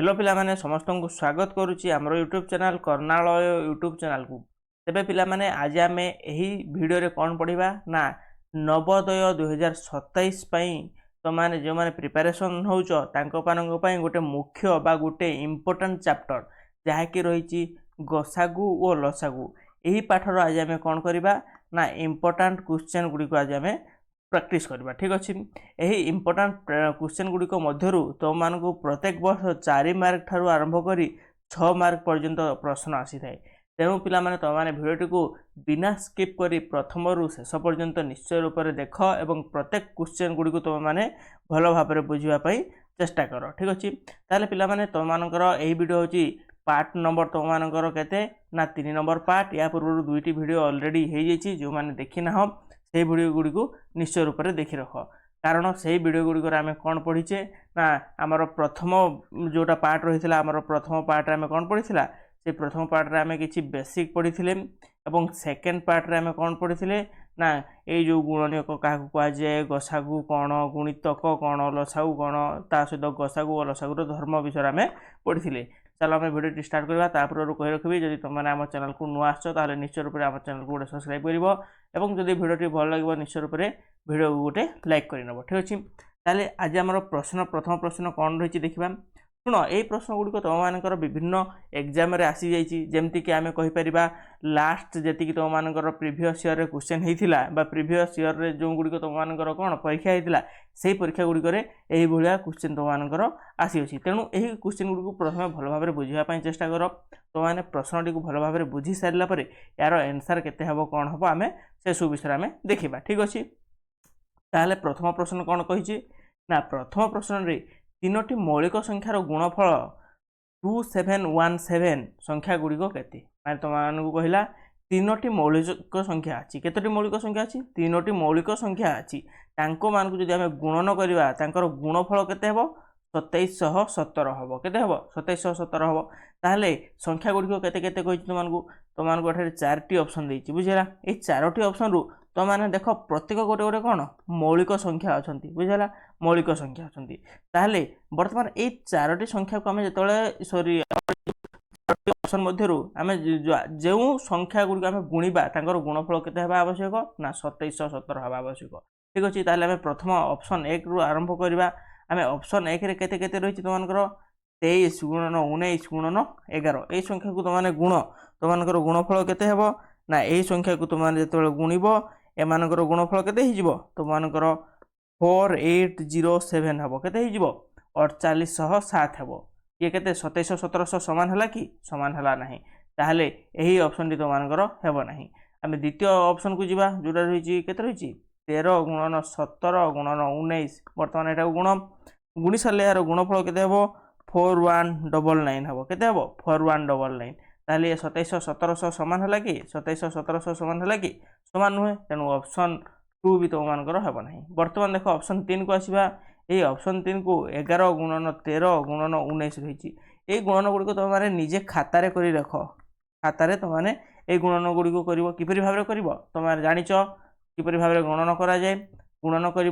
Hello पिला माने समस्त को स्वागत करुच्ची आमर यूट्यूब चैनल कर्णालय यूट्यूब चैनल को। तेबे पिला माने आज आम यही वीडियो रे कौन पढ़िबा ना नवोदय 2027 पई तो माने जो माने प्रिपरेशन होउचो तांको पानंको पई गोटे मुख्य बा गोटे इंपोर्टेंट चैप्टर जहा कि रहिची गसागु ओ लसागु। एही पाठर आज आम कौन करिबा ना इंपोर्टेंट क्वेश्चन गुडी को आज आम प्रैक्टिस करबा। ठीक अच्छे यही इंपोर्टेंट क्वेश्चन गुड़िक मध्यरु तुम मानक प्रत्येक वर्ष 4 मार्क ठारू आरंभ करी 6 मार्क पर्यंत प्रश्न आसी थाए। तेणु पिला माने तुम माने भिडियोटी को बिना स्किप करी प्रथम रु शेष पर्यंत निश्चय रूप से देख एवं प्रत्येक क्वेश्चन गुड़ी को तुम माने भल भाव बुझापी चेष्टा कर। ठीक अच्छे ताले पिला माने तुम मानकर यही वीडियो होची पार्ट नंबर तुम मानकर केते ना 3 नंबर पार्ट। या पूर्व दुईटी वीडियो ऑलरेडी हो जाइए जो मैंने देखी ना से वीडियो गुड़ी को निश्चय रूप से देखी रख कारण से वीडियो गुड़िक आम कौन पढ़ीचे ना आमर प्रथम जोटा पार्ट रही है आमर प्रथम पार्ट आम कौन पढ़ी से प्रथम पार्ट रे आम कि बेसिक पढ़ी एवं सेकेंड पार्ट रे आम कौन पढ़ी ना ये जो गुणनीयक क्या कहुए गसागु कौन गुणितक कौन लसागु कौन ता सहित गसागु और लसागुर धर्म विषय आम पढ़ी। चलो आम भिडियो स्टार्ट करवा तापर कही रखी जब तुमने आम चैनल को नुआ आसो निश्चय रूप से आम चैनल को गोटे सब्सक्राइब कर जब भिडियो भल लगे निश्चय रूप से भिडियो गोटे लाइक करनब। ठीक अच्छे ताले आज आम प्रश्न प्रथम प्रश्न कौन रही देखा शुण यही प्रश्न गुड़िक तुम मानकर विभिन्न एग्जाम आसी जामती कि आम कहीपर लास्ट जी तुम मानकर प्रीवियस ईयर क्वेश्चन होता प्रीवियस ईयर जो गुड़िक तुम मानकर कौन परीक्षा होता से परीक्षा गुड़िक यही भाया क्वेश्चन तुम मानकर आसी अच्छी। तेणु यही क्वेश्चन गुड़ी प्रथम भल भाव बुझापी चेष्टा कर तुमने प्रश्नटी को भल भाव बुझी सारापर यार आंसर केते हम कौन हम आम से सब विषय आम देखा। ठीक अच्छे ताहले प्रथम प्रश्न कौन कही ना प्रथम प्रश्न रे तीनोटी मौलिक संख्यार गुणफल 2717 संख्या गुड़िक केते माने तुमको कहला तीनोटी मौलिक संख्या अच्छी केतोटी मौलिक संख्या अच्छी तीनोटी मौलिक संख्या अच्छी तांको मान को जदि आमे गुणन करबा तांकर गुणफल केते हेबो 2717 हेबो केते हेबो 2717 हेबो। ताहले संख्या गुड़िक केते केते कहि तुमको एठारे 4टी ऑप्शन देछि बुझिला ए 4टी ऑप्शन रु तो मैंने देख प्रत्येक गोटे गोटे कौन मौलिक संख्या अच्छा बुझेगा मौलिक संख्या अच्छा ताहले बर्तमान ये 4टी संख्या को आम जो सॉरी ऑप्शन मध्य आम जो संख्या गुड़िक आम गुणा तांकर गुणफल केते हेबा आवश्यक ना 2717 हेबा आवश्यक। ठीक अच्छे ताहले आम प्रथम ऑप्शन 1 रु आरंभ करबा आम ऑप्शन 1 रे केते केते रही तुमको 23 गुणन 19 गुणन 11 ये संख्या को तुमने गुण तुमको गुणफल केते हेबो ना यही संख्या को तुमने जो गुणब एमानकर गुणफल केते हिजिबो तुमको 4807 हेबो केते हिजिबो 4807 हेबो ये केते 2717 समान हला कि समान हला नहीं ताहले यही ऑप्शन टी तुमको हेबो नहीं। आम द्वितीय ऑप्शन को जीवा जोटा रही केते रही 13 गुणन 17 गुणन 19 बर्तमान एटा गुण गुणी सारे यार गुणफल केते हेबो 4199 हेबो केते हेबो 4199 ताहले ये 2717 समान है कि 2717 समान है कि समान नुहे तेणु ऑप्शन 2 भी तुम मानकर हेब ना। बर्तमान देख ऑप्शन 3 को आसवा ये ऑप्शन 3 को 11 गुणन 13 गुणन 19 रही ये गुणन गुड़िक तुम मैंने निजे खातार कर रख खातार तुमने ये गुणन गुड़िक कर किपरि भाव कर तुम जाच किपरि भाव गणन कराए गुणन कर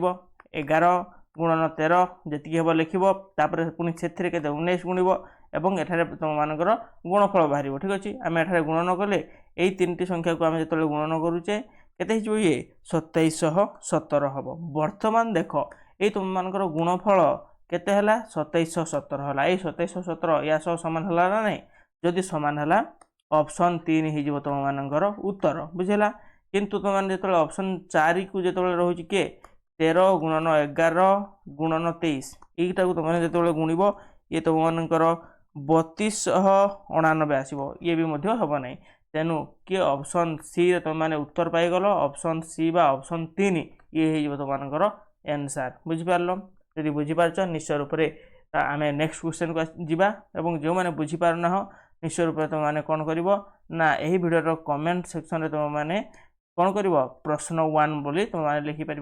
11 गुणन 13 जी हम लिख पुणी से 19 गुणब एवं एठारे तुम मानकर गुणफल बाहर। ठीक अच्छे आम एठारे गुणन कले यही 3टी संख्या को आम जो गुणन करुचे केते ये 2717 हम। बर्तमान देख ये तुम मानकर गुणफल केते हला 2717 हला ये 2717 या सह समान हला ना नहीं जदि समान हला ऑप्शन 3 हो तुम मानकर उत्तर बुझेगा किंतु तुम जो ऑप्शन 4 को जो रोचे किए 13 गुणन 11 गुणन 23 यहीटा को तुमने जो गुणब ये तुम मानकर 3299 आसो ये भी हम ना तेणु किए ऑप्शन सी तुम मैंने उत्तर पाईगल ऑप्शन सी बा ऑप्शन 3 ये हो तुम मानकर आंसर बुझिपार जदि बुझीपार निश्चय रूप से आम नेक्स्ट क्वेश्चन को जीवा एवं जो मैंने बुझीपार ना निश्चय रूप से तुम मैंने कौन कर ना यही वीडियो कमेंट सेक्शन में तुम मैंने कौन कर प्रश्न 1 बोली तुम मैंने लिखिपर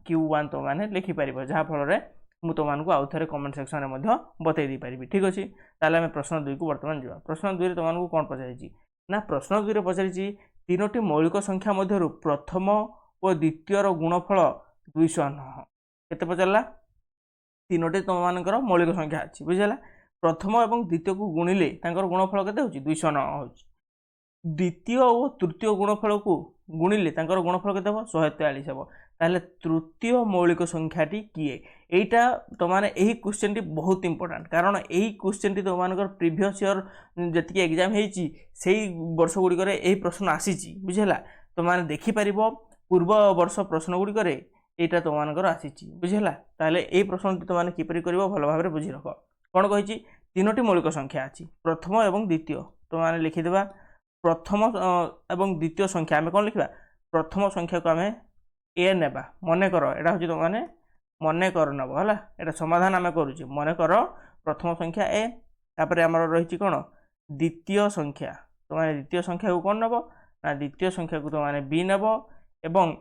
Q1 तुम मैंने लिखिपर जहाँफल मुझे तुमको आउ थे कमेंट सेक्शन में बतई पारि। ठीक अच्छे ताहले आम प्रश्न 2 को बर्तमान जावा प्रश्न 2 तुमको कौन पचारि ना प्रश्न 2 पचारि तीनोटी मौलिक संख्या मध्य प्रथम और द्वितीय गुणफल 209 केते पचारा तीनोटी तुम मानकर मौलिक संख्या अच्छी बुझेगा प्रथम और द्वितीय को गुणिले गुणफल केते होची 209 होची द्वितीय और तृतीय गुणफल को गुणिले गुणफल केते हो 143 हो ताले तृतीय मौलिक संख्याटी किए एटा तमाने एही क्वेश्चन टी बहुत इंपोर्टेंट कारण एही question T Tamhankar previous year जति एग्जाम हेची सेही वर्ष गुडी करे एही प्रश्न आसीची बुझेला तमाने देखि परिबो पूर्व वर्ष प्रश्न गुडी करे एटा तमानकर आसीची बुझेला ताले एही प्रश्न टी तमाने किपरि करिवो भलो भाबरे बुझि रखो कोन कहिची तीनोटी मौलिक संख्या अछि प्रथम एवं द्वितीय तमाने लिखि देबा प्रथम एवं द्वितीय संख्या आमे कोन लिखिबा प्रथम संख्या को आमे ए नेबा मने करो एटा होची तमाने मने कर नब हला एटा समाधान आमे करूची मने करो प्रथम संख्या ए तापर हमर रहिची कोन द्वितीय संख्या तमाने द्वितीय संख्या को कोन नबो ना द्वितीय संख्या को तमाने बी नेबो एवं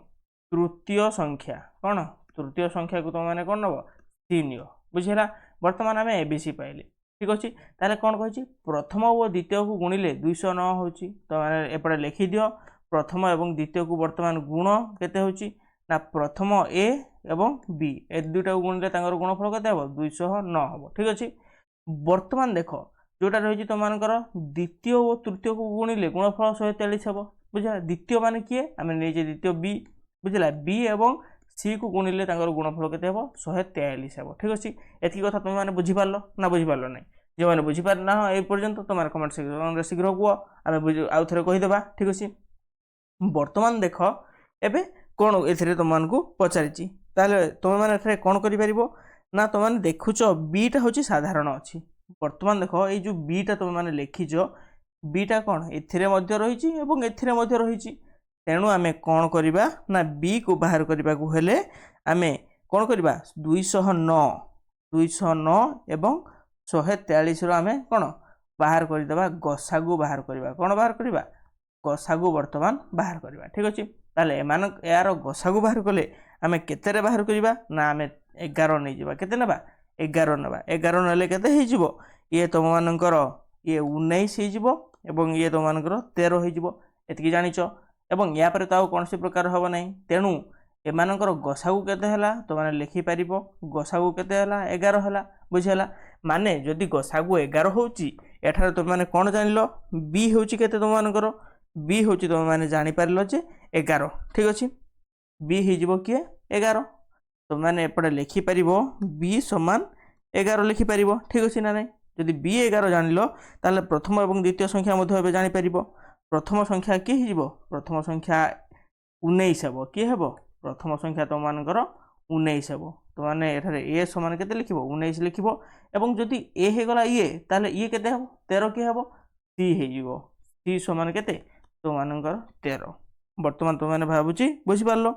तृतीय संख्या कोन तृतीय संख्या को तमाने कोन नबो सी नियो बुझिला वर्तमान आमे एबीसी पाइले ठीक अछि ताले कोन कहिची प्रथम और द्वितीय को गुणिले 209 होची तमाने एपडे लिखि दियो प्रथम एवं द्वितीय को वर्तमान गुण केते होची ना प्रथम ए एवं बी ए दुटा गुणिले गुणफल केते हो 209 हो ठीक अछि वर्तमान देखो जोटा रही तुमकर द्वितीय और तृतीय को गुणिले गुणफल 143 हो बुझा द्वितीय माने किए आम नहीं द्वितीय बी बुझला बी एवं सी को गुणिले गुणफल केते हो 143 हो ठीक अछि एति कथा तुम माने बुझी पारलो ना बुझी पारलो नै जे माने बुझी पार ना ए पर्यंत तुमार कमेंट सेक्शन रे शीघ्र को आमे आउ थरे कहि देबा ठीक अछि वर्तमान देख एबे कौन ए तुमको पचारि ताले तुम मैंने एथे कौन करिपरिबो ना तुम मैंने देखुच बीटा हूँ साधारण अच्छी वर्तमान देख ये जो बीटा तुम मैंने लिखिच बीटा कौन एथिरे मध्य रही एवं एथिरे मध्य रही तेणु आमे कौन करिबा ना बी को बाहर करबा को हेले आमे कौन करिबा 209 एवं 143 रो आमे कौन बाहर करदेबा गसागु बाहर करबा कौन बाहर करबा गसागु वर्तमान बाहर करबा ठीक अछि ताले एमान यार गसागु बाहर कले आमे केतेरे बाहर करबा ना आमे 11 नै जिबा केते नेबा 11 नेबा 11 नेले केते हे जिवो ये तुम मानकर ये 19 हे जिवो एवं ये तुम मानकर 13 हे जिवो एतकी जानिचो एवं या पर ताऊ कौन से प्रकार हबो नै तेनु एमानकर गसागु केते हला तो माने लिखि परिबो गसागु केते हला 11 हला बुझिहला माने जदि गसागु 11 होउची एठार तो माने कोन जानिलो बी होउची केते तुम मानकर बी होउची तुम माने जानि पारलो जे 11 ठीक अछि बी हे जिवो किए 11 तो माने एपडे लिखि परिबो बी समान 11 लिखि परिबो ठीक अछि ना नै जदि बी 11 जानिलो ताले प्रथम एवं द्वितीय संख्या मध्ये एबे जानि परिबो प्रथम संख्या कि हे जिवो प्रथम संख्या 19 हेबो कि हेबो प्रथम संख्या तो मानकर 19 हेबो तो माने एठारे ए समान केते लिखिबो 19 लिखिबो एवं जदि ए हे गला ये ताले ये केते हेबो 13 कि हेबो सी हे जिवो सी समान केते तो मानकर 13 वर्तमान तो माने भाबुची बुझि पारलो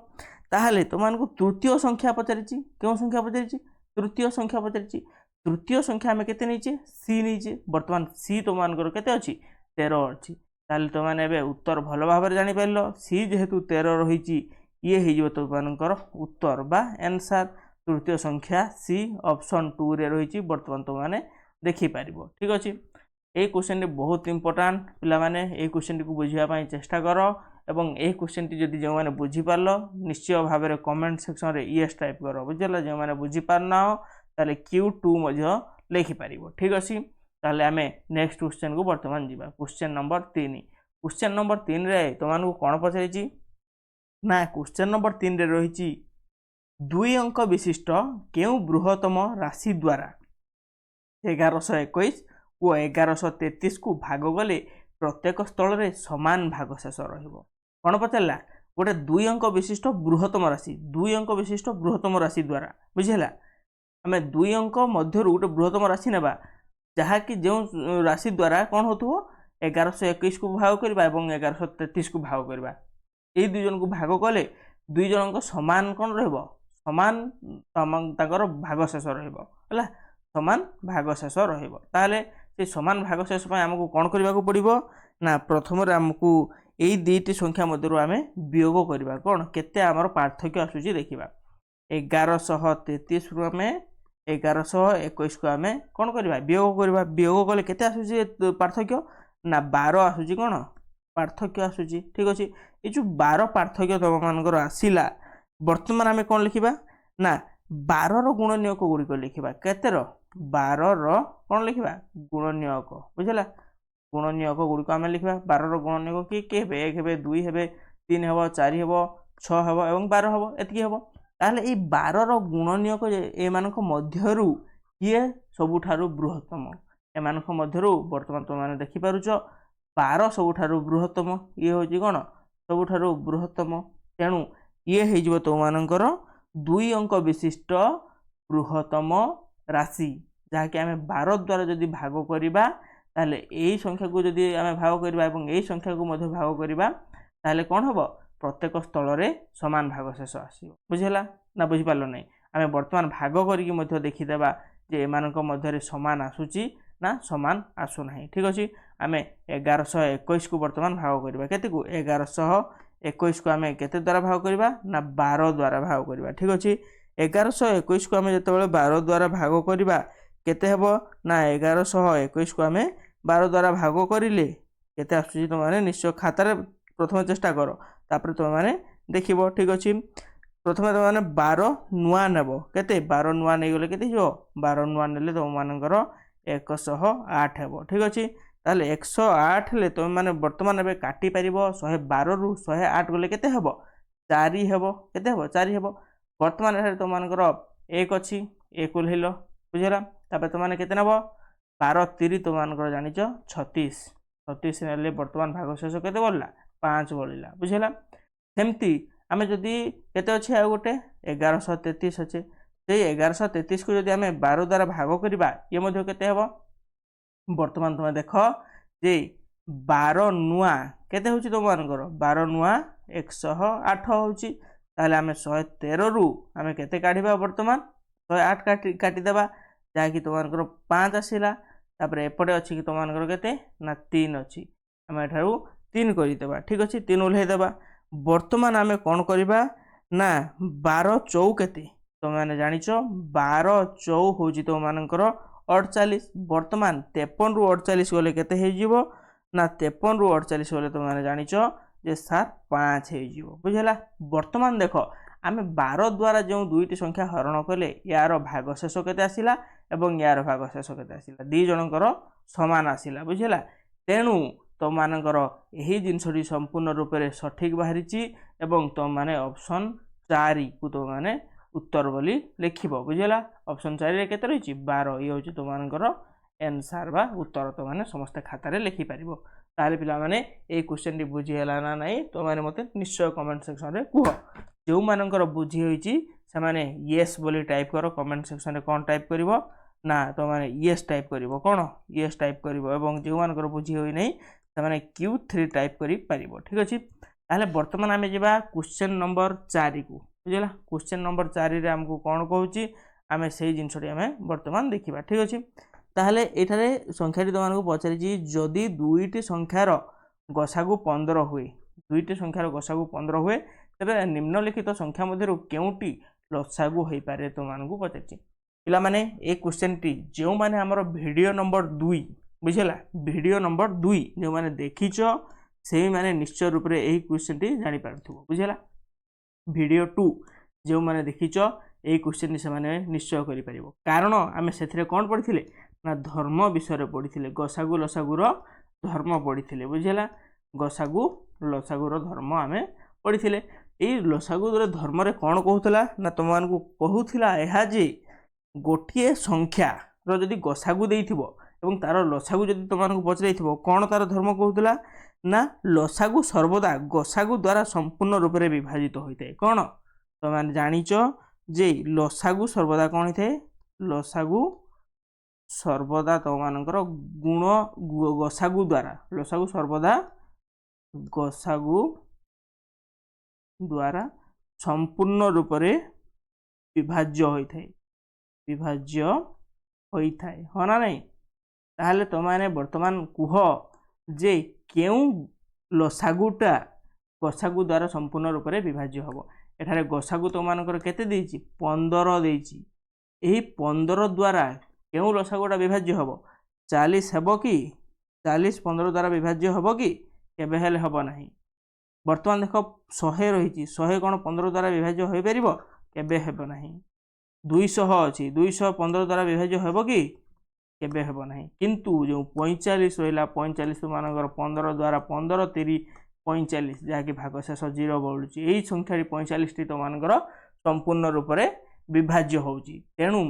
ताहले तो मानको तृतीय संख्या पचारिची केउ संख्या पचारिची तृतीय संख्या पचारिची तृतीय संख्या में केते नीचे सी नीचे वर्तमान सी तो मानकर केते अछि 13 अछि ताहले तो माने एबे उत्तर भलो भाबरे जानि पारलो सी जेहेतु 13 रहिची ये हे जिवो तो मानकर उत्तर बा आंसर तृतीय संख्या सी ऑप्शन 2 रे रहिची वर्तमान तो माने देखि पारिबो ठीक अछि ए क्वेश्चन बहुत इंपोर्टेंट पिला माने ए क्वेश्चन को बुझिया पई चेष्टा करो एवं ए क्वेश्चन टी जदि जो माने बुझी पारलो निश्चय भाव में कमेंट सेक्शन रे यस टाइप करो बुझला जो माने बुझी पारना ताले Q2 मध्य लिखि पारिबो ठीक अछि ताले आमे नेक्स्ट क्वेश्चन को वर्तमान जीवा क्वेश्चन नंबर 3 क्वेश्चन नंबर 3 रे तमानकु कोन पछाइची ना क्वेश्चन नंबर 3 रे रहिची 2 अंक विशिष्ट केउ बृहत्तम राशि द्वारा 1121 और 1133 को भाग गले प्रत्येक स्थल रे समान भाग शेष रहिबो कोन पचला गोटे 2 अंक विशिष्ट बृहत्तम राशि 2 अंक विशिष्ट बृहत्तम राशि द्वारा बुझिला हमें 2 अंक मध्य गोटे बृहत्तम राशि नेबा जहा कि जो राशि द्वारा कौन होतुओ 1121 को भाग करबा एवं 1133 को भाग करबा ए दुई जन को भाग कले दुई जन को समान कौन रहबो समान ताकर भाग शेष रहबो हला समान भाग शेष रहबो ताले से समान भाग शेष पय हमकु कोन करबा को पड़िबो ना प्रथम रे हमकु एई दुईटी संख्या मध्यरु आमे वियोग करबा कोन केते हमर पार्थक्य आसुची देखिबा 1133 रु आमे 1121 को आमे कोन करबा वियोग कले केते आसुची पार्थक्य ना 12 आसुची कोन पार्थक्य आसुची ठीक अछि ए जो 12 पार्थक्य तम मानकर आसीला वर्तमान आमे कोन लिखिबा ना 12 रो गुणनीयक गुडी को लिखिबा केते रो 12 कौन लिखा गुणनीयक बुझला गुणनीयक गुड़िक आम लिखा 12 गुणनीयक किए किए हे 1 हे 2 हे 3 हे 4 हे 6 हे और 12 हे एति हे ताहले ये 12 गुणनीयक एमानक मध्यरु किए सबुठारु बृहत्तम एमानक मध्यरु वर्तमान तुम माने देखि पारुछ 12 सबुठारु बृहत्तम ये होची कोन सबुठारु बृहत्तम तेणु ये हे जिवो तुम मानकर 2 अंक विशिष्ट बृहत्तम राशि जहाँ कि आम 12 द्वारा जदि भाग करिबा ताहले एई संख्या को जदि आम भाग करिबा एवं एई संख्या को मध्य भाग करिबा ताहले कोन हबो प्रत्येक स्थल रे समान भाग शेष आसीबो बुझला ना बुझि पालो नै आमे वर्तमान भाग करिकि मध्य देखिदेबा जे एमानक मध्य रे समान आसुची ना समान आसु नाही ठीक अछि आमे 1121 को वर्तमान भाग करिबा केते को 1121 को आमे केते द्वारा भाग करिबा ना 12 द्वारा भाग करिबा ठीक अछि 1121 को आमे जते बेले 12 द्वारा भाग करिबा केते हेबो ना 1121 को आमे 12 द्वारा भाग करिले केते आसुची त माने निश्चय खाता रे प्रथम चेष्टा करो तापर तुम माने देखिबो ठीक अछि प्रथम तुम माने 12 नुआ नेबो केते 12 नुआ नै गले केते जो 12 नुआ नेले तुम मानकर 108 हेबो ठीक अछि ताले 108 ले तुम माने वर्तमान एबे काटी परिबो 112 रु 108 गले केते हेबो 4 हेबो केते हेबो 4 हेबो वर्तमान एठारे तुम मानकर 1 अछि 1 लेलो बुझला तापर तुम माने केते नेबो 12 3 तुम मानकर जानिचो 36 36 नेले वर्तमान भाग शेष केते बोलला 5 बोलिला बुझला सेमती आमे जदि केते अछि आ गोटे 1133 अछि से 1133 को जदि आमे 12 द्वारा भाग करिबा ये मध्ये केते हेबो वर्तमान तुम देख जे 12 नुआ केते होछि तुम मानकर 12 नुआ 108 होछि ताले आमे 113 रु आमे केते काढिबा वर्तमान 108 काटी देबा जा कि तुम मानकर 5 आसीला तापर एपटे अछि कि तुम मानकर केते ना 3 अछि आमे एठारु 3 करि देबा ठीक अछि 3 उल्हे देबा वर्तमान आमे कोन करिबा ना 12 चौ केते तुम माने जानिचो 12 चौ होजी तुम मानकर 48 वर्तमान 53 रु 48 गले केते हे जिवो ना 53 रु 48 गले तुम माने जानिचो जे 5 हे जिवो बुझला वर्तमान देखो आमे 12 द्वारा जो दुईटी संख्या हरण कले यार भाग शेष केते आसिला एवं यार भाग शेष केते आसिला दी जनकर समान आसिला बुझला तेणु तुम मानकर यही जिनसटी संपूर्ण रूप से सठिक बाहरी एवं तुम माने ऑप्शन 4 को तुम माने उत्तर बोली लिखिबो बुझला ऑप्शन 4 रे केते रहिछि 12 ये होछि तुम मानकर आंसर बा उत्तर तुम माने समस्त खाता रे लिखि परिबो ताले पिला माने ए क्वेश्चन डी बुझी हला ना नाही तुम माने मते निश्चय कमेंट सेक्शन रे कुह जो मानकर बुझी होइछि से माने यस बोली टाइप करो कमेंट सेक्शन रे कोन टाइप करिवो ना तुम माने यस टाइप करिवो कोन यस टाइप करिवो एवं जो मानकर बुझी होई नै से माने Q3 टाइप करि परिबो ठीक अछि ताले वर्तमान आमे जेबा क्वेश्चन नंबर 4 को बुझला क्वेश्चन नंबर 4 रे हमको कोन कहूची आमे सेही जिनसटी आमे वर्तमान देखिबा ठीक अछि ताहले एठारे संख्याटी तुम मानकु पचारि जी जदी दुईटी संख्यार गसागु 15 हुए दुईटी संख्यार गसागु 15 हुए तबे निम्नलिखित संख्या मध्यरु केउटी लसागु होई पारे तुम मानकु पचारि पिला माने ए क्वेश्चन टी जो माने हमर वीडियो नंबर 2 बुझला वीडियो नंबर 2 जो माने देखिचो सेही माने निश्चय रूप रे एही क्वेश्चन टी जानि पारथुबो बुझला वीडियो 2 जो माने देखिचो एही क्वेश्चन से माने निश्चय करि परिबो कारण आमे सेथिरे कोन पढिथिले ना धर्म विषय रे पढिथिले गसागु लसागुर धर्म पढिथिले बुझला गसागु लसागुर धर्म आमे पढिथिले एही लसागुर धर्म रे कोन कहउतला ना तुमान को कहउथिला एहा जे गोटिए संख्या रो जदी गसागु देइथिबो एवं तार लसागु जदी तुमान को पचराइथिबो कोन तार धर्म कहउतला ना लसागु सर्वदा गसागु द्वारा संपूर्ण रूप रे विभाजित होइते कोन तो माने जानिचो जे लसागु सर्वदा कोन हिते लसागु सर्वदा तो मानकर गुण गसागु द्वारा लसागु सर्वदा गसागु द्वारा संपूर्ण रूप रे विभाज्य होइथाय हो ना नहीं ताहले तो माने वर्तमान कुह जे केउ लसागुटा गसागु द्वारा संपूर्ण रूप से विभाज्य हम एठारे गसागु तो मानकर केते देइछि 15 देइछि एही 15 द्वारा केउ लसागुटा विभाज्य हम 40 हेबो कि 40 15 द्वारा विभाज्य हेबो कि केबे हेले हेबो नाही वर्तमान देख 100 रहिछि 100 कोन 15 द्वारा विभाज्य होई परिबो केबे हेबो नाही 200 अच्छी 215 द्वारा विभाज्य हेब कि केबे हेब नाही किंतु जो 45 रहिला 45 मानकर 15 द्वारा 15 3 45 जहाँकि भागशेष 0 बढ़ुची यही संख्या 45 टी तुमर संपूर्ण रूप से विभाज्य होची तेणु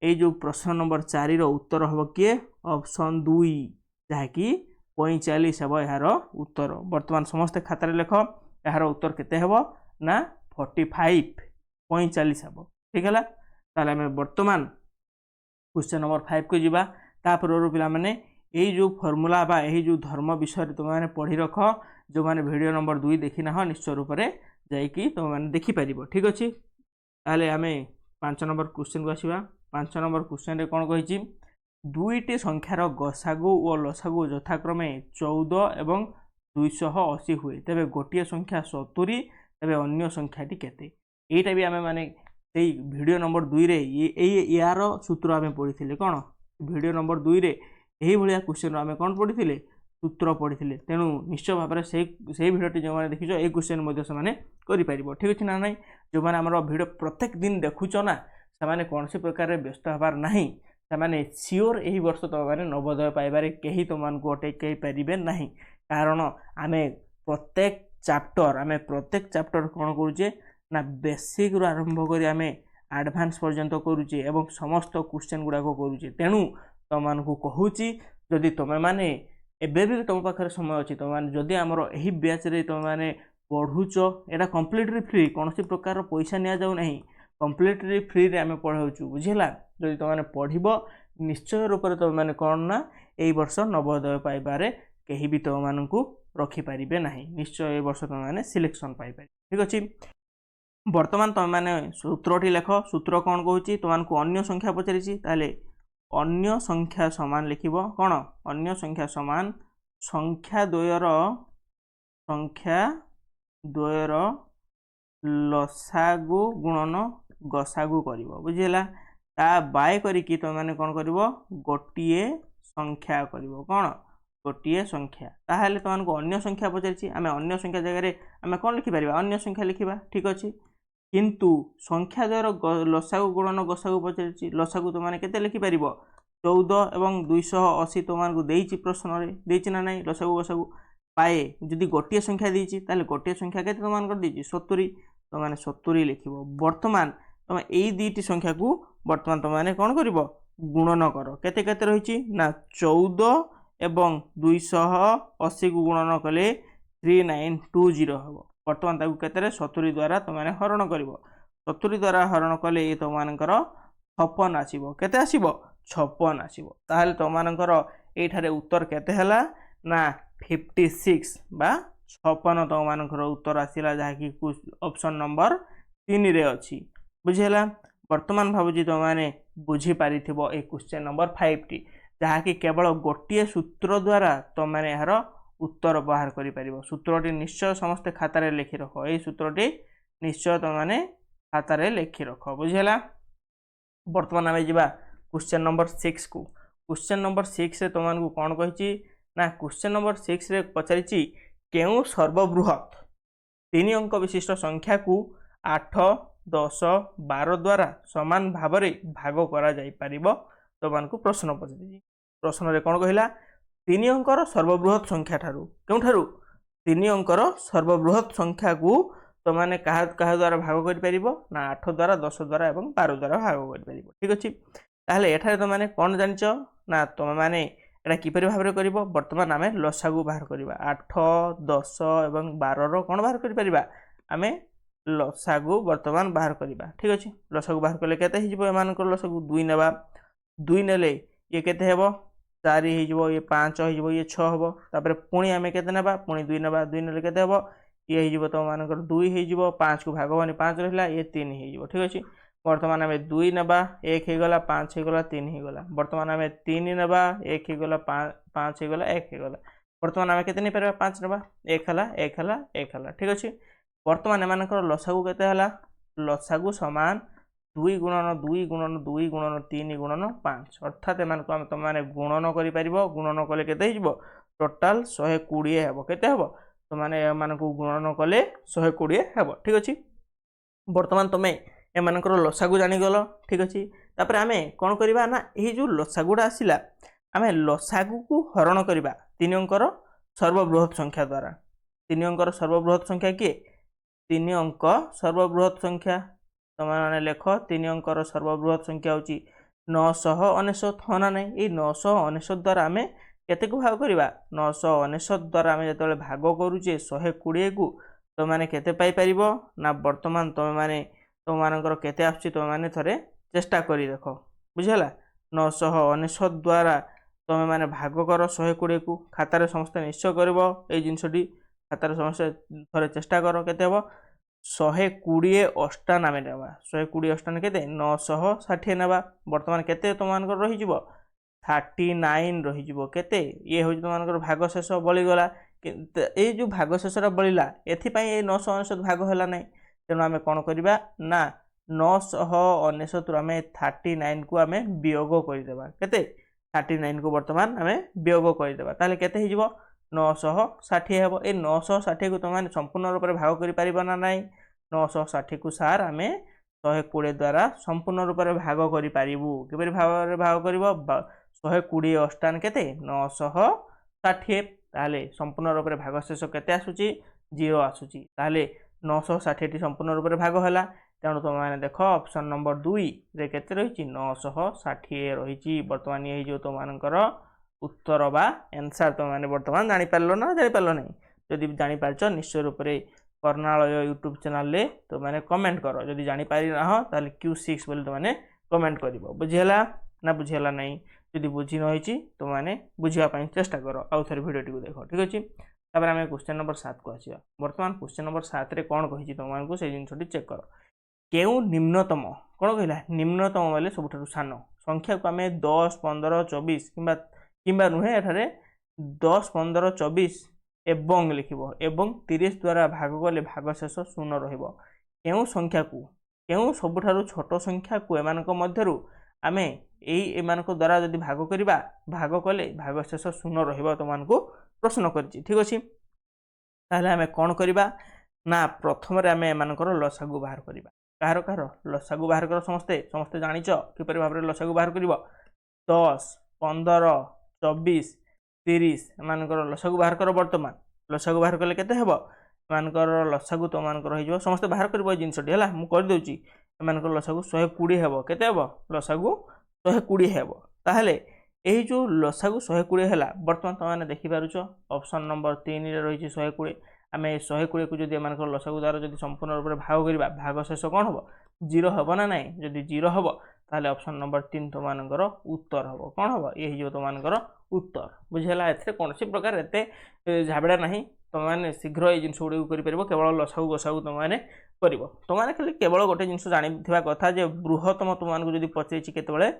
ये जो प्रश्न नंबर 4 उत्तर हम किए ऑप्शन 2 जहाँकि 45 हम यार उत्तर वर्तमान समस्त खातार लेख यार उत्तर केते हेब ना 45 45 हम ठीक है ताले आम वर्तमान क्वेश्चन नंबर 5 को जीवा तापर पिला माने यही जो फर्मूला बा यही जो धर्म विषय तुम मैंने पढ़ी रख जो मैंने वीडियो नंबर 2 देखी ना निश्चय रूप से जाकि तुम मैंने देखिपर ठीक अच्छे ताले आम 5 नंबर क्वेश्चन को आसवा 5 नंबर क्वेश्चन रे कौन कही दुईटी संख्यार गसागु और लसागु यथाक्रमे 14 एवं 280 हुए तेरे गोटे संख्या 70 तेरे अन्य संख्याटी केते यहीटा भी आम माने वीडियो नंबर 2 रे यार सूत्र आम पढ़ी कौन वीडियो नंबर 2 रे यही भाया क्वेश्चन आम कौन पढ़ी सूत्र पढ़ी तेणु निश्चय भाव में से भिडटी जो मैंने देखिछ ये क्वेश्चन से करें ठीक अच्छे ना ना जो मैंने आम भिड प्रत्येक दिन देखुच ना से कौन सी प्रकार व्यस्त हबार ना से सियोर यही वर्ष तुम मैंने नवोदय पाइबार कहीं तुमको अटकई पारे ना कारण आम प्रत्येक चैप्टर कौन करुचे ना बेसिक रु आरंभ कर आम एडवांस पर्यंत करुचे एवं समस्त क्वेश्चन गुड़ाक करुचे तेणु तुमको कहूँ जदि तुम मैंने एबे भी तुम पाखे समय अच्छी तुम मैंने जदि आमर यही बैच रे तुम मैंने पढ़ुच यहाँ कम्प्लीटली फ्री कौन सी प्रकार पैसा नि जाऊ ना कम्प्लीटली फ्री रे आम पढ़ाऊँ बुझेगा जदि तुम मैंने पढ़ निश्चय रूप से तुम मैंने कौन ना यही वर्ष नवोदय पाइबार कहीं भी तुम मानू रखिपारे ना निश्चय ये वर्ष तुम मैंने सिलेक्शन पाइपर ठीक अच्छे वर्तमान तुम मैंने सूत्रटी लेख सूत्र कौन कहूँ तुमको अन्य संख्या पचारि ताले अन्य संख्या समान लिखिब कौन अन्य संख्या समान संख्या द्वयर लसागु गुणन गसागु कर बुझीला ता बाय करिकी तुम मैंने कौन कर गोटे संख्या कर कौन गोटे संख्या ताहले तुमको अन्य संख्या पचारि आम अन्य संख्या जगह आम कौन लिखिपर अन्य संख्या लिखा ठीक अच्छे किंतु संख्या द्वयर लसागु गुणन गसागु पचारि लसागु तुम मैंने केते लिखिपर 14 एवं 280 तुमको देती प्रश्न देती ना ना लसागु गसागु पाए जदि गोटे संख्या देती ताले गोटे संख्या के तुमको देती 70 तुम मैंने 70 लिख वर्तमान तुम यही दुईटी संख्या को वर्तमान तुम मैंने कौन कर गुणन कर केते केते रही ना 14 एवं 280 को गुणन कले 3920 हम वर्तमान ताकू केते 70 द्वारा तुम मैंने हरण कर 70 द्वारा हरण कले ये तुम 56 आसब केते आसब 56 आसब ताहले तुमर ये उत्तर केते हला ना 56 बा 56 तुमर उत्तर आसला जहाँकि ऑप्शन नंबर 3 रे अच्छी बुझेला वर्तमान भावुची तुम मैंने बुझीपारि ए क्वेश्चन नंबर 5 टी जहाँकि केवल गोटे सूत्र द्वारा तुम मैंने यार उत्तर बाहर कर सूत्रटी निश्चय समस्ते खातार लिखि रख ये सूत्रटी निश्चय तुम मैंने खातार लिखि रख बुझेला वर्तमान आम जा क्वेश्चन नंबर 6 को क्वेश्चन नंबर 6 रे तुमको कौन कही ना क्वेश्चन नंबर 6 रे पचारि केउ सर्वबृहत 3 अंक विशिष्ट संख्या को 8 10 12 द्वारा समान भाव में भाग करा जाई परिबो तुमको प्रश्न पचारि प्रश्न रे कौन कहला 3 अंकर सर्वबृहत संख्या ठारू क्यों 3 अंकर सर्वबृहत संख्या को तुम मैंने क्या द्वारा भाग कर ना 8 द्वारा 10 द्वारा और 12 द्वारा भाग कर ठीक अच्छे ताहले एठारे तुम मैंने कौन जानिच ना तुम मैंने एटा किपरि भाव में कर वर्तमान आम लसागु बाहर करवा 8 10 और 12 कौन बाहर कर आम लसागु वर्तमान बाहर करवा ठीक अच्छे लसागु बाहर कले केते एम लसागु 2 नेबा 2 नेले ये केते हेबो 4 हो ये 5 हो ये 6 हम तापर पुणी आम के पुणी 2 नेबा 2 नेले केते हेबो ये हो तुम मानकर 2 हो 5 को भाग मानी 5 रहा ये 3 हो ठीक अच्छे वर्तमान आम 2 नेबा 1 होगला 5 होगला 3 होगला वर्तमान आम 3 नेबा 1 होगला 5 होगला 1 होगला वर्तमान आम के 5 नेबा 1 है 1 है 1 है ठीक अच्छे वर्तमान एम लसागु केते हला लसागु समान 2 गुणन 2 गुणन 2 गुणन 3 गुणन 5 अर्थात एम तुम मैंने गुणन कर गुणन कले केते टोटाल 120 हेब केते हेब तुम मैंने गुणन कले 120 हेब ठीक अच्छे वर्तमान तुम्हें एमानकर लसागु जानिगल ठीक अच्छे तापर आम कौन करवा ना ये जो लसागुटा आसला आम लसागु को हरण करवा 3 अंकर सर्वबृहत संख्या द्वारा 3 अंकर सर्वबृहत संख्या किए 3 अंक सर्वबृहत संख्या तुम मैंने लेख 3 अंकर सर्वबृहत संख्या हूँ 999 हाँ ना नहीं ये 999 द्वारा आम केते को भाग करवा 999 द्वारा आम जो भाग करुचे 120 को तुम मैंने केते पाई परिबो ना वर्तमान तुम मैंने तुम मानकर केते आसुची तुम मैंने थरे चेष्टा करी देख बुझेला 999 द्वारा तुम मैंने भाग कर 120 को खातार समस्ते निश्चय कर जिनसटी खातार समस्ते थरे चेष्टा कर केते हबो 120 अष्टान आम ना 120 अष्टान केते 960 नेबा वर्तमान केते तुम मानकर रही जीवो 39 रही जीवो केते ये हो तुम मानकर भाग शेष बलिगला ये जो भाग शेषटा बलिला एथिपाई ये 999 भाग हैला नहीं तेणु आम कौन करवा ना 999 आम 39 को आम वियोग करदेबा केते 39 को वर्तमान आम वियोग करदेबा ताले केते हिजबो 960 हेबो ए 960 को तुम संपूर्ण रूप से भाग कर ना नहीं 960 को सार आम 120 द्वारा संपूर्ण रूप से भाग करूँ किपर भाव भाग कर 120 अष्टान केते 960 ताले संपूर्ण रूप से भाग शेष केते आसुची 0 आसुची ताले 960 टी संपूर्ण रूप से भाग है तेणु तुम मैंने देख ऑप्शन नंबर 2 रे केते रही 960 रही बर्तमान ये जो तुम मानकर उत्तर बा आंसर तुम मैंने बर्तमान जानी पारलो ना जानी पारलो नहीं जदि जानी पारछ निश्चय रूप से कर्णालय यूट्यूब चैनल रे तो मैंने कमेंट करो जदि जानी पारि ना ताले Q6 बोली तुम मैंने कमेंट करिवो बुझिहला ना बुझिहला नहीं जदि बुझी नहिची तो मैंने बुझिया पई चेष्टा करो आउ थरे वीडियो टी देखो ठीक अछि तापर आम क्वेश्चन नंबर 7 को आसिया वर्तमान क्वेश्चन नंबर 7 रे कौन कही तुमको से जिनटी चेक कर केउ निम्नतम कौन कहला निम्नतम बोले सबुठारु सान संख्या को आम 10 15 24 किंबा नुहे एठारे 10 15 24 एवं लिखिबो एवं 30 द्वारा भाग कले भाग शेष शून्य रहिबो केउ संख्या को केउ सबुठारु छोट संख्या को एमानक मध्यरु आमे एमानक द्वारा जदि भाग करिबा भाग कले भाग शेष शून्य रहिबो तुमको प्रश्न करछि ठीक अछि ताले आमे कोन करिबा ना प्रथम रे आमे एमानकर लसागु बाहर करिबा काହାର काହାର लसागु बाहर कर समस्ते समस्ते जानिच किपर भाव लसागु बाहर करिबो 10 15 24 30 एमानकर लसागु बाहर कर वर्तमान लसागु बाहर कले केते हेबो एमानकर लसागु तो मानकर रहि जो समस्ते बाहर करबो जिनसटी हला मु कर देउची एमानकर लसागु 120 हेबो केते हेबो लसागु 120 हेबो ताहले यही जो लसागु 120 है बर्तमान तुम देखिपार ऑप्शन नंबर 3 रे रही 120 आम 120 को जब एम लसागु द्वारा जब संपूर्ण रूप से भाग करवा भाग शेष कौन हम 0 हम ना नाई जदि 0 हम ताले ऑप्शन नंबर 3 तुमर उत्तर हम कौन हम ये तुमर उत्तर बुझेगा कौन प्रकार एत झाबड़ा ना तुम शीघ्र ये जिन गुड़ कर केवल लसागु गसागु तुमने कर तुमने खाली केवल गोटे जिन जानी कथा जे बृहत्तम तुमको जब पचाई केतबले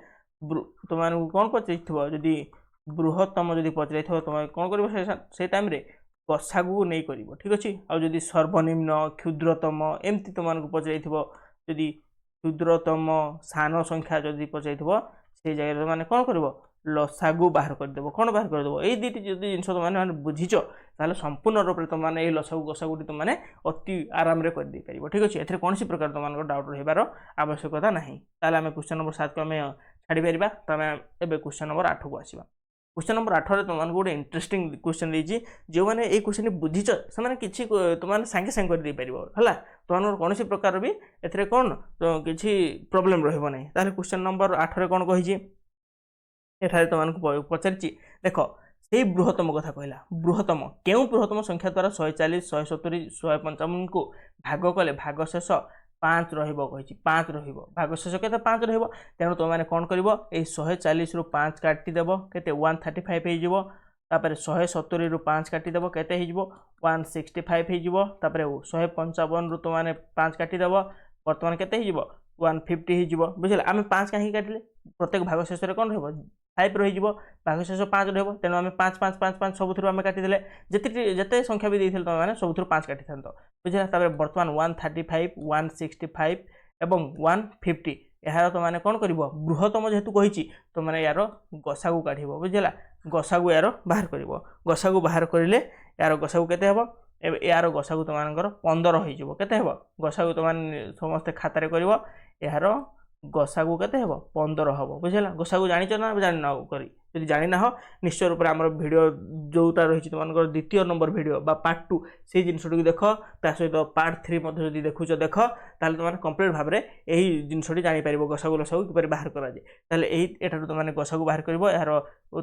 तुमको कौन पचाई जदि बृहत्तम जदि पचाई तुम कौन कर से टाइम गसागु नहीं कर ठीक अच्छे आदि सर्वनिम्न क्षुद्रतम एमती तुमको पचाई जदि क्षुद्रतम सान संख्या जदि पचाई से जगह मैंने कौन कर लसागु बाहर करदेव कौन बाहर करदेव ये दुईटी जो जिन तुम बुझीच ताले संपूर्ण रूप से तुमने लसागु गसागुटी तुमने अति आराम से करदे पार ठीक अच्छे एथेर कौन प्रकार तुम डाउट रहीबार आवश्यकता नहीं ताले आम क्वेश्चन नंबर 7 को आम छाड़ी पारिबा तो आम एबे क्वेश्चन नंबर 8 को आसीबा क्वेश्चन नंबर 8 रे तुमको गोटे इंटरेस्टिंग क्वेश्चन देछि जो माने ए क्वेश्चन बुझीच से माने किछि तुमने सांगे सांगे कर दे पारिबो हला तुमन कौन प्रकार भी एथेर कौन किछि प्रॉब्लम रहइबो नै ताले क्वेश्चन नंबर 8 रे कौन कहिछि एठारे तुमको पचारि देख से बृहत्तम कथा कहला बृहत्तम केउ बृहत्तम संख्या द्वारा 140 170 155 को भाग कले भाग शेष 5 रहिबो कहिछि 5 रहिबो भाग शेष केते 5 रहिबो तेणु तुम माने कोन करबो ए 140 रु 5 काटि देबो केते 135 हे जिवो तापर 170 रु 5 काटि देबो केते हे जिवो 165 हे जिवो तापर 155 रु तुम माने 5 काटि देबो वर्तमान केते हे जिवो 150 हे जिवो बुझिला आमे 5 काहे काटिले प्रत्येक भाग शेष रे कोन रहबो 5 रही भाग शेष 5 रही तेणु आम 5 5 5 5 सबुथ आम काटिदे जिते संख्या भी देते तुम मैंने सबुथ 5 काटि था बुझे बर्तमान 135 165 एवं 150 यार तुमने कौन कर बृहत्तम जेहेतु कही तुम मैंने यार गसागु काढ़ बुझेगा गसागु यार बाहर कर गसागु बाहर करें यार गसागु केते हम यार गसागु तुम 15 हो केते हेबो गसागु तुम समस्ते खातार कर यार गसागु केते हेबो 15 हेबो बुझिला गसागु जानिच ना जानि ना करी যদি জানি না নিশ্চয় রূপে আমার ভিডিও যেটা রয়েছে তোমার দ্বিতীয় নম্বর ভিডিও বা পার্ট 2 সেই জিনিসটি দেখ তা সহিত পার্ট 3 মধ্যে যদি দেখুছ দেখ তাহলে তোমার কমপ্লিট ভাবে এই জিনিসটি জাঁপার গসাগু লসাগু কিপর বাহার করা যায় তাহলে এই এটার তোমার গসাগু বাহার করব এর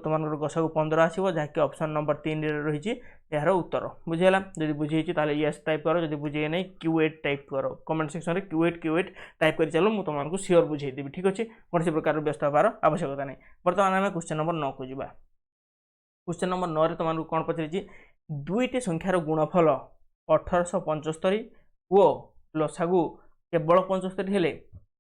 তোমার গসাগু 15 আসব যা কি অপশন নম্বর 3 রে রয়েছে এর উত্তর বুঝিলা যদি বুঝিয়েছি তাহলে ইয়েস টাইপ করো যদি বুঝিয়ে নাই Q8 টাইপ করো কমেন্ট সেকশন রে Q8 টাইপ করে চলো মু তোমাকে সিওর বুঝাই দেবি ঠিক আছে কোনসি প্রকার ব্যস্ত হবার আবশ্যকতা নাই বর্তমান আমি क्वेश्चन नंबर 9 को जीवा क्वेश्चन नंबर 9 रे तुमको कौन पचारि दुईटी संख्यार गुणफल 1875 ओ लसागु केवल 75 हेले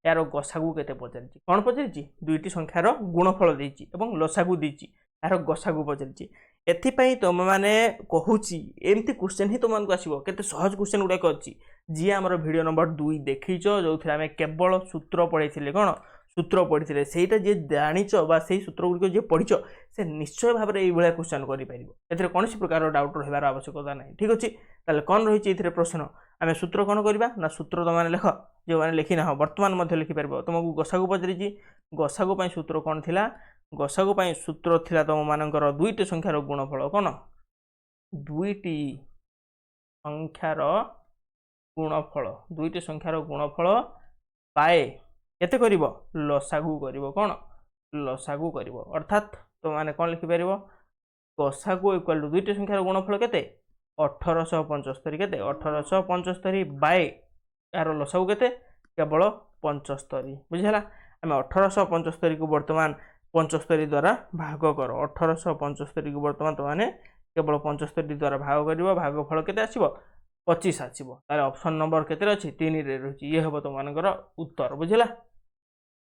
यार गसागु केते पचारि कौन पचारि दुईटी संख्यार गुणफल देछि एवं लसागु देछि यार गसागु पचारि एथिपाई तुम माने कहूची एमती क्वेश्चन ही तुमको आसीबो केते सहज क्वेश्चन गुडा अछि जी हमर वीडियो नंबर 2 देखिचो जोथि आमे केवल सूत्र पढैथिले कोन सूत्र पढ़ी से जी जाच से सूत्र गुड़िक जी पढ़ीच से निश्चय भाव में ये क्वेश्चन कर कौन प्रकार डाउट रही आवश्यकता ना ठीक अच्छे ताले कौन रही है प्रश्न आम सूत्र कौन करवा ना सूत्र तुम लिख जो मैंने लिखी ना बर्तमान लिखिपर तुमको गसागु पचारि गसागु सूत्र कौन थी गसागु सूत्र थी तुम मानकर दुईटी संख्यार गुणफल कौन दुईटी संख्यार गुणफल दुईटी संख्यार गुणफल पाए केते करिवो लसागु करिवो कौन लसागु करिवो अर्थात तो माने कौन लिखिपर गसागु इक्वल टू दुईटी संख्यार गुणफल केते 1875 केते 1875 बाय यार लसागु केते केवल 75 बुझिला आम 1875 को वर्तमान 75 द्वारा भाग कर 1875 को वर्तमान तो माने केवल 75 द्वारा भाग करिवो भागफल केते आसीबो 25 आसीबो ताले ऑप्शन नंबर केते अछि 3 रे रही ये हेबो तो मानकर उत्तर बुझिला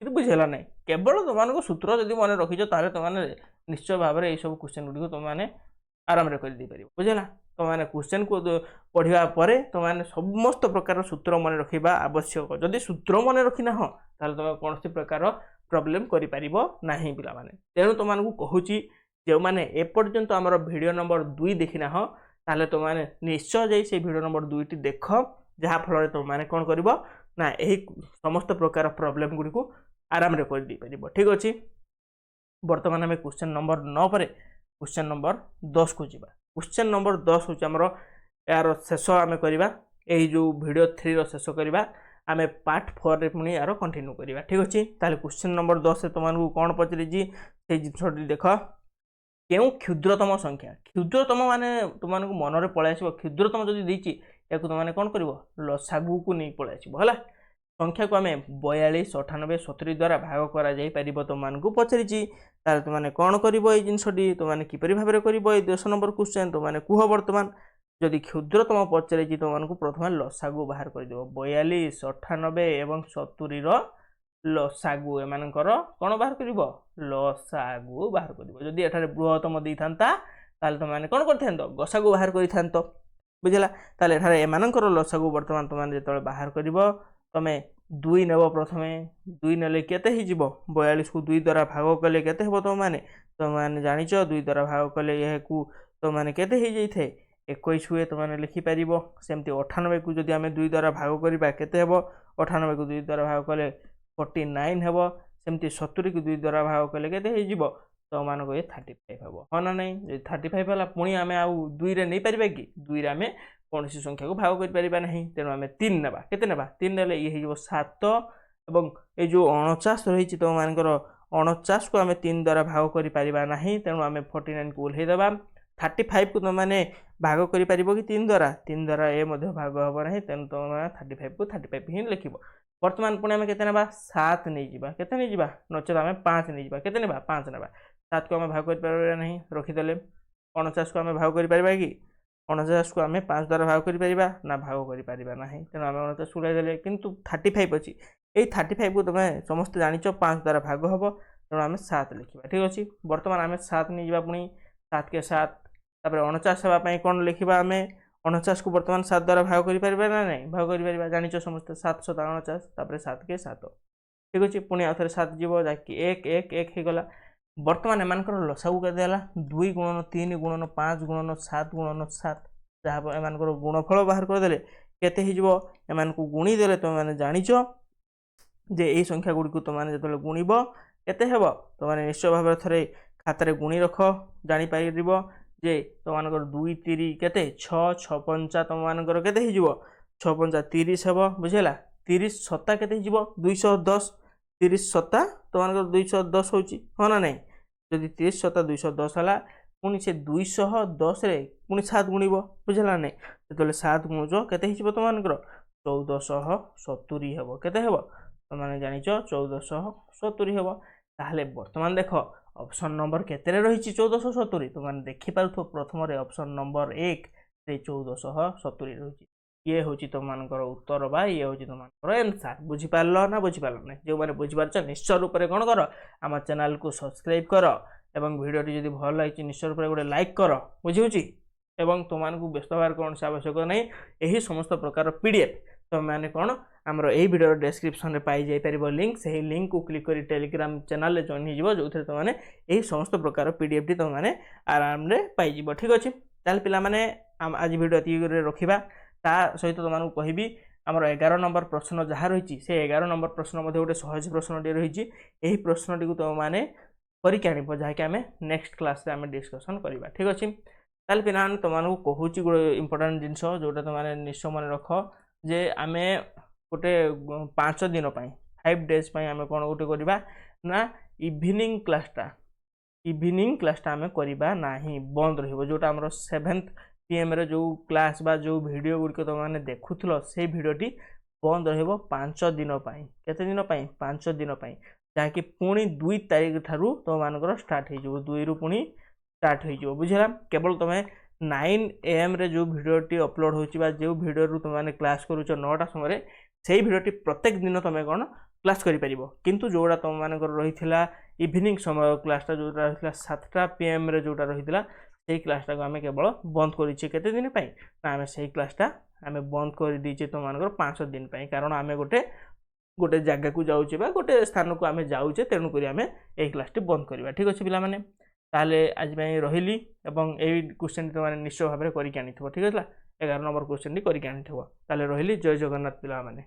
कि बुझेगा ना केवल तुमको सूत्र जब मन रखीच ताले तुमने निश्चय भाव में यही सब क्वेश्चन गुड़ी तुमने आराम कर बुझेगा तुमने क्वेश्चन को पढ़ा पर तुमने समस्त प्रकार सूत्र मन रखा आवश्यक जदि सूत्र मन रखी ना ताले तुम कौन प्रकार प्रॉब्लम करि परिबो नाही पिला माने तेणु तुमको कहूची जो मैंने एपर्यंत आम वीडियो नंबर 2 देखी ना ताले तुमने निश्चय जाई से वीडियो नंबर 2 टी देख जहाँ फल तुमने कौन कर ना यही समस्त प्रकार प्रॉब्लम गुड़ी को आराम रे कर दी परिबो ठीक अछि वर्तमान में क्वेश्चन नंबर 9 पर क्वेश्चन नंबर 10 को जीवा क्वेश्चन नंबर 10 होची हमरो यार शेष आम करबा एही जो वीडियो 3 रो शेष करबा आम पार्ट 4 रे पुनी यार कंटिन्यू करबा ठीक अछि ताले क्वेश्चन नंबर 10 से तुमको कोन पचरी जी से जिनसटी देखो केउ क्षुद्रतम संख्या क्षुद्रतम माने तुमको मन रे पळे आसीबो क्षुद्रतम जदी देछि याकु तुमने कोन करबो लसागु को नै पळे आसीबो हला संख्या को आम 42 98 70 द्वारा भाग करा जाई परिबो तुमको पचारि तुमने कौन कर जिनसटी तुमने किपरि भाव में कर 10 नंबर क्वेश्चन तुमने कुह वर्तमान जदि क्षुद्रतम पचारि तुमको प्रथम लसागु बाहर कर 42 98 एवं 70 लसागु एमानकर कौन बाहर कर लसागु बाहर कर जदि एठारे बृहत्तम दे था तुमने कौन कर गसागु बाहर कर बुझला ताले एठारे एमानकर लसागु वर्तमान तुमने जो बाहर कर तमे 2 नेब प्रथम 2 नेले केते ही जीवो 42 को 2 द्वारा भाग कले केते हेबो तो माने जानिच 2 द्वारा भाग कले यह को तो माने केते ही जाइथे 21 हुए तो माने लिखि परिबो सेमती 98 को जदि आमे 2 द्वारा भाग करिबा केते हेबो 98 को 2 द्वारा भाग कले 49 हेबो सेमती 70 को 2 द्वारा भाग कले केते ही जीवो तो मानको ये 35 हेबो हो ना नहीं जे 35 हला पुणी आमे आउ 2 रे नै परिबा कि 2 रे आमे कौन सी संख्या को भाग कर पारिबा नहीं तेणु आम 3 नेबा केते नेबा 3 नेले ये हो 7 एवं ये जो 49 रही तो मानकर 49 को आम 3 द्वारा भाग कर पारिबा नहीं तेणु आम 49 को ओल्हे देबा 35 को तुमने भाग कर पारिबो कि 3 द्वारा ए मध्य भाग हबो नहीं तेणु तुम 35 को 35 ही लिखिबो वर्तमान पुणी आम केते नेबा 7 नै जिबा केते नै जिबा नचेत आम 5 नै जिबा केते नेबा 5 नेबा 7 को आम भाग कर पारिबा नहीं रखिदेले 49 को आम भाग कर पारिबा कि 49 को आम 5 द्वारा भाग कर ना भाग कर ना तेणु आम 49 उड़ाईदे किंतु 35 अच्छी यही 35 को तुम समस्त जानिच 5 द्वारा भाग हम तेणु आम 7 लिखा ठीक अच्छे बर्तमान आम 7 नहीं जा पुणी 7 के 7 तापर 49 हाँपाई कौन लिखा आम 49 को बर्तमान 7 द्वारा भाग कर ना नहीं भाग कर जानिच समस्त 7 7 49 7 के 7 ठीक अच्छे पुणी आउ थे 7 जीव जहाँकि 1 1 1 होगला बर्तमान एम लसागु के 2 गुणन 3 गुणन 5 गुणन 7 गुणन 7 जहाँ एमानकर गुणफल बाहर करदेले केते हिजिबो एमानकु गुणी देले तुम माने जानिछ जे एई संख्या गुडी को तुम माने जतले गुणिबो केते हेबो तुम माने निश्चय भाबरे थरे खातारे गुणी रख जानि पाइरिबो जे तुम मानकर 2 3 केते 6 6 5 तुम मानकर केते हिजिबो 6 5 30 हेबो बुझेला 30 सत्ता केते हिजिबो 210 30 सत्ता तुम मानकर 210 होची हो ना नहीं जदि 30 सत्ता 210 हला पुणी से 210 रे पुणी 7 गुणिबो बुझेला नहीं जतले 7 गुणुजो केते हिजिबो तुम मानकर 1470 हेबो केते हेबो तुम माने जानिछ 1470 हेबो ताहले वर्तमान देखो ऑप्शन नंबर केते रही 1470 तुम माने देखि पारथो प्रथम रे ऑप्शन नंबर 1 रे 1470 रही ये हूँ तुम मानकर उत्तर बा ये हूँ तुम मानकर आंसर बुझी पारलो ना बुझी पारलो ना जो माने बुझी पारछ निश्चय रूप से कौन कर आम चैनल को सब्सक्राइब कर एवं वीडियोटी जदि भल लगी निश्चय रूप से गोटे लाइक कर बुझी एवं तुमको व्यस्त हबार कौन से आवश्यक नहीं यही समस्त प्रकार पीडीएफ तुम मैंने कौन आमर यही वीडियो डिस्क्रिप्शन में पाई जाई परिबो लिंक से लिंक को क्लिक कर टेलीग्राम चैनल जॉइन हो जो तुम मैंने यही समस्त प्रकार पीडीएफ टी तुम मैंने आराम से पाई ठीक अच्छे ताल पिला माने आज वीडियो ये रखा ता सहित तुमको कहबी आमर 11 नंबर प्रश्न जहाँ रही से 11 नंबर प्रश्न गोटे सहज प्रश्नटी रही यही प्रश्नटी को तुम मैंने करके आण जहाँकि आम नेक्स्ट क्लास आम डिस्कसन करवा ठीक अच्छे ताल पिला तुमको कहूँ गोटे इंपोर्टाट जिनस जोटा तुमने निश्चय मन रख जे आम गोटे 5 दिन 5 डेज आम कौन गोटे करवा ना इवनिंग क्लासटा आम करवा ना बंद रोटा आम 7th PM रे जो क्लास बा जो वीडियो गुड़िक तुमने देखुल से भिडटी बंद रच दिन केते दिन 5 दिन जहाँकि पुणी 2 तारीख ठारू तुम मानकर स्टार्ट हो 2 रु पुणी स्टार्ट हो बुझेगा केवल तुम्हें 9 AM रे जो भिडटी अपलोड हो जो भिडियो तुमने क्लास करुच 9टा समय से भिडटी प्रत्येक दिन तुम कौन क्लास कर किंतु जोड़ा तुम मानकर रही इवनिंग समय क्लासटा जो रही 7टा PM रे जोटा रही से क्लासटा को आम केवल बंद करते दिन ना आम से क्लासटा आम बंद कर दीचे तुम मानकर 5 दिन कारण आम गोटे जगह को जाऊे गोटे स्थान को आम जाऊे तेणुक आम यही क्लासटी बंद करवा ठीक अच्छे पिला माने ताले आज रही यही क्वेश्चन तुम निश्चय भाव में करके आनी ठीक है 11 नंबर क्वेश्चन करके आनी रही जय जगन्नाथ पिला माने।